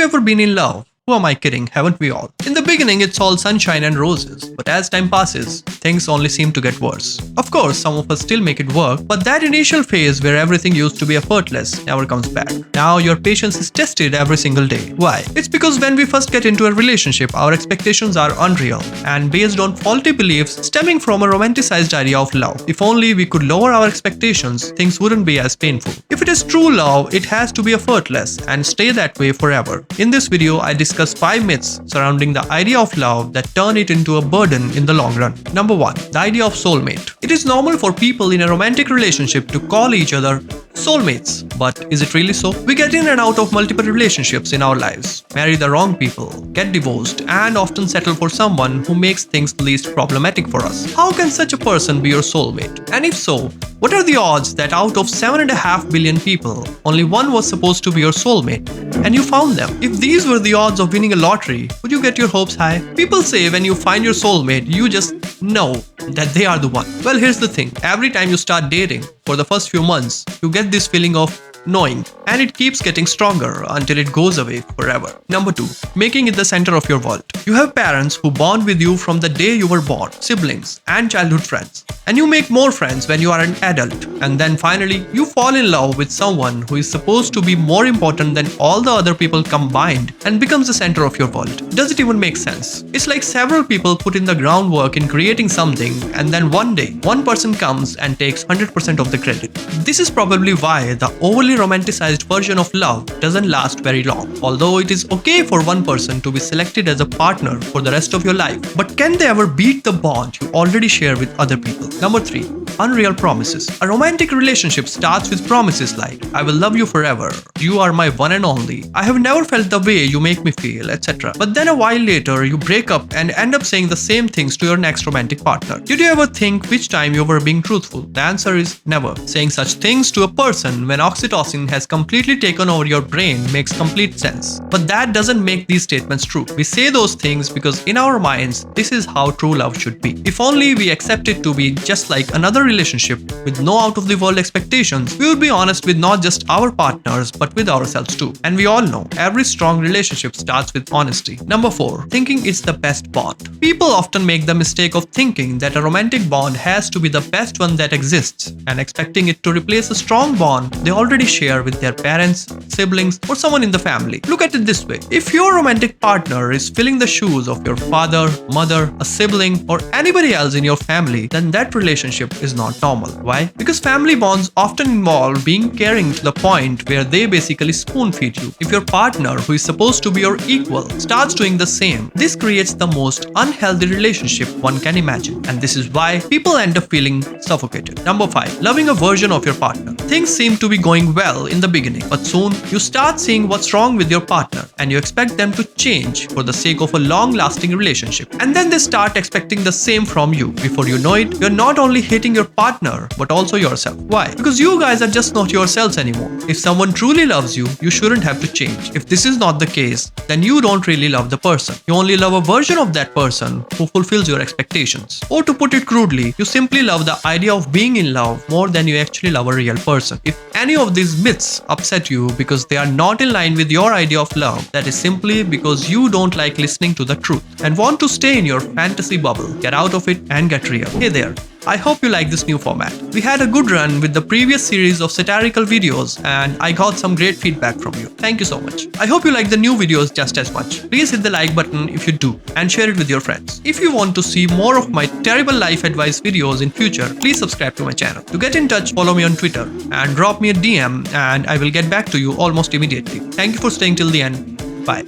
you ever been in love? Who am I kidding? Haven't we all? In the beginning, it's all sunshine and roses, but as time passes, things only seem to get worse. Of course, some of us still make it work, but that initial phase where everything used to be effortless never comes back. Now your patience is tested every single day. Why? It's because when we first get into a relationship, our expectations are unreal and based on faulty beliefs stemming from a romanticized idea of love. If only we could lower our expectations, things wouldn't be as painful. If it is true love, it has to be effortless and stay that way forever. In this video, I discuss 5 myths surrounding the idea of love that turn it into a burden in the long run. Number 1. The idea of soulmate. It is normal for people in a romantic relationship to call each other soulmates, but is it really so? We get in and out of multiple relationships in our lives, marry the wrong people, get divorced, and often settle for someone who makes things least problematic for us. How can such a person be your soulmate? And if so, what are the odds that out of 7.5 billion people, only one was supposed to be your soulmate, and you found them? If these were the odds of winning a lottery, would you get your hopes high? People say when you find your soulmate, you just know that they are the one. Well, here's the thing. Every time you start dating, for the first few months, you get this feeling of knowing, and it keeps getting stronger until it goes away forever. Number 2. Making it the center of your world. You have parents who bond with you from the day you were born, siblings, and childhood friends. And you make more friends when you are an adult. And then finally, you fall in love with someone who is supposed to be more important than all the other people combined and becomes the center of your world. Does it even make sense? It's like several people put in the groundwork in creating something, and then one day, one person comes and takes 100% of the credit. This is probably why the overly romanticized version of love doesn't last very long. Although it is okay for one person to be selected as a partner for the rest of your life, but can they ever beat the bond you already share with other people? Number 3. Unreal promises. A romantic relationship starts with promises like, I will love you forever, you are my one and only, I have never felt the way you make me feel, etc. But then a while later, you break up and end up saying the same things to your next romantic partner. Did you ever think which time you were being truthful? The answer is never. Saying such things to a person when oxytocin has completely taken over your brain makes complete sense. But that doesn't make these statements true. We say those things because in our minds, this is how true love should be. If only we accept it to be just like another relationship with no out-of-the-world expectations, we would be honest with not just our partners but with ourselves too. And we all know, every strong relationship starts with honesty. Number 4. Thinking it's the best bond. People often make the mistake of thinking that a romantic bond has to be the best one that exists and expecting it to replace a strong bond they already share with their parents, siblings, or someone in the family. Look at it this way. If your romantic partner is filling the shoes of your father, mother, a sibling, or anybody else in your family, then that relationship is not normal. Why? Because family bonds often involve being caring to the point where they basically spoon feed you. If your partner, who is supposed to be your equal, starts doing the same, this creates the most unhealthy relationship one can imagine. And this is why people end up feeling suffocated. Number 5. Loving a version of your partner. Things seem to be going well in the beginning, but soon you start seeing what's wrong with your partner and you expect them to change for the sake of a long-lasting relationship. And then they start expecting the same from you. Before you know it, you're not only hating your partner but also yourself. Why? Because you guys are just not yourselves anymore. If someone truly loves you, you shouldn't have to change. If this is not the case, then you don't really love the person. You only love a version of that person who fulfills your expectations. Or to put it crudely, you simply love the idea of being in love more than you actually love a real person. If any of these myths upset you because they are not in line with your idea of love, that is simply because you don't like listening to the truth and want to stay in your fantasy bubble. Get out of it and get real. Hey there. I hope you like this new format. We had a good run with the previous series of satirical videos and I got some great feedback from you. Thank you so much. I hope you like the new videos just as much. Please hit the like button if you do and share it with your friends. If you want to see more of my terrible life advice videos in future, please subscribe to my channel. To get in touch, follow me on Twitter and drop me a DM and I will get back to you almost immediately. Thank you for staying till the end. Bye.